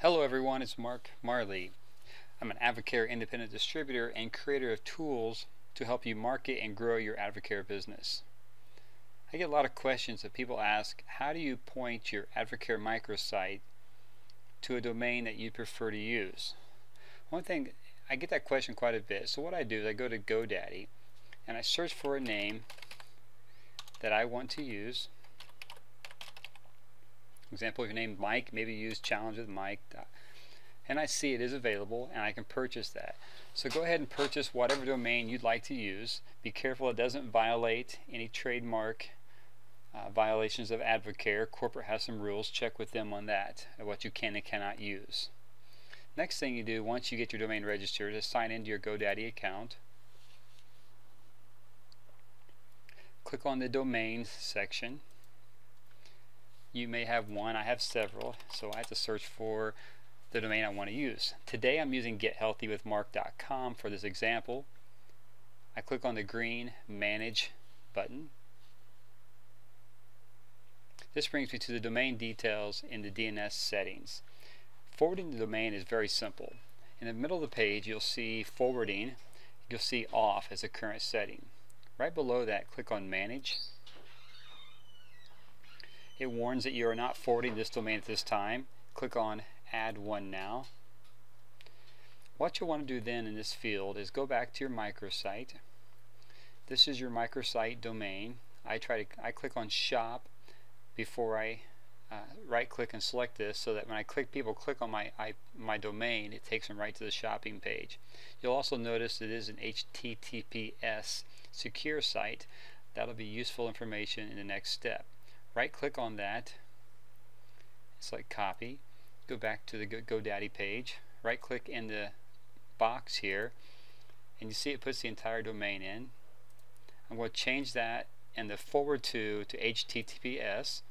Hello everyone, it's Marley. I'm an Advocare independent distributor and creator of tools to help you market and grow your Advocare business. I get a lot of questions that people ask, how do you point your Advocare Microsite to a domain that you prefer to use? One thing, I get that question quite a bit, so what I do is I go to GoDaddy and I search for a name that I want to use. For example, if your name is Mike, maybe use Challenge with Mike, and I see it is available and I can purchase that. So go ahead and purchase whatever domain you'd like to use. Be careful it doesn't violate any trademark violations of Advocare. Corporate has some rules. Check with them on that, what you can and cannot use. Next thing you do once you get your domain registered is sign into your GoDaddy account. Click on the domains section. You may have one, I have several, so I have to search for the domain I want to use. Today I'm using gethealthywithmark.com for this example. I click on the green Manage button. This brings me to the domain details in the DNS settings. Forwarding the domain is very simple. In the middle of the page you'll see forwarding, you'll see off as a current setting. Right below that, click on Manage. It warns that you are not forwarding this domain at this time. Click on Add One Now. What you'll want to do then in this field is go back to your microsite. This is your microsite domain. I click on Shop before I right click and select this, so that when people click on my domain, it takes them right to the shopping page. You'll also notice it is an HTTPS secure site. That'll be useful information in the next step. Right click on that, select copy, go back to the GoDaddy page, right click in the box here, and you see it puts the entire domain in. I'm going to change that and the forward to HTTPS,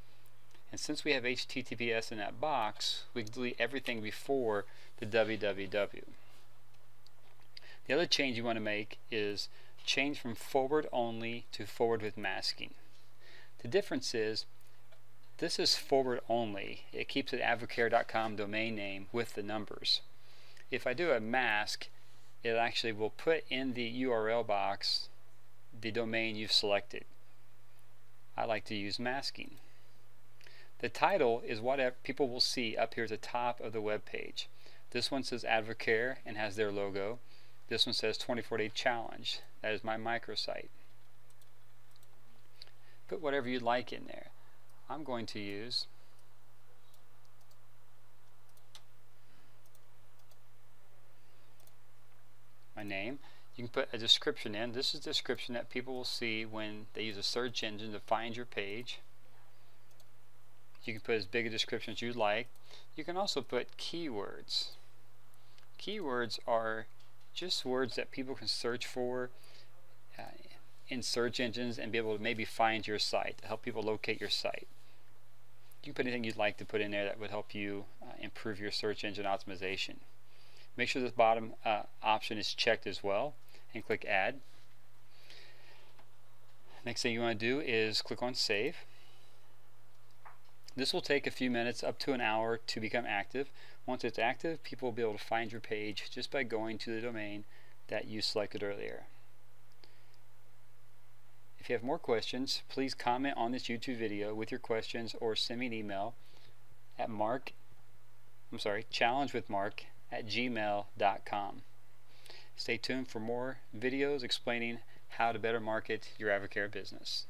and since we have HTTPS in that box, we can delete everything before the www. The other change you want to make is change from forward only to forward with masking. The difference is, this is forward only. It keeps an advocare.com domain name with the numbers. If I do a mask, it actually will put in the URL box the domain you've selected. I like to use masking. The title is what people will see up here at the top of the web page. This one says Advocare and has their logo. This one says 24-day challenge. That is my microsite. Put whatever you'd like in there. I'm going to use my name. You can put a description in. This is the description that people will see when they use a search engine to find your page. You can put as big a description as you'd like. You can also put keywords. Keywords are just words that people can search for in search engines and be able to maybe find your site, to help people locate your site. You can put anything you'd like to put in there that would help you improve your search engine optimization. Make sure this bottom option is checked as well and click Add. Next thing you want to do is click on Save. This will take a few minutes, up to an hour, to become active. Once it's active, people will be able to find your page just by going to the domain that you selected earlier. If you have more questions, please comment on this YouTube video with your questions or send me an email at challengewithmark@gmail.com. Stay tuned for more videos explaining how to better market your Advocare business.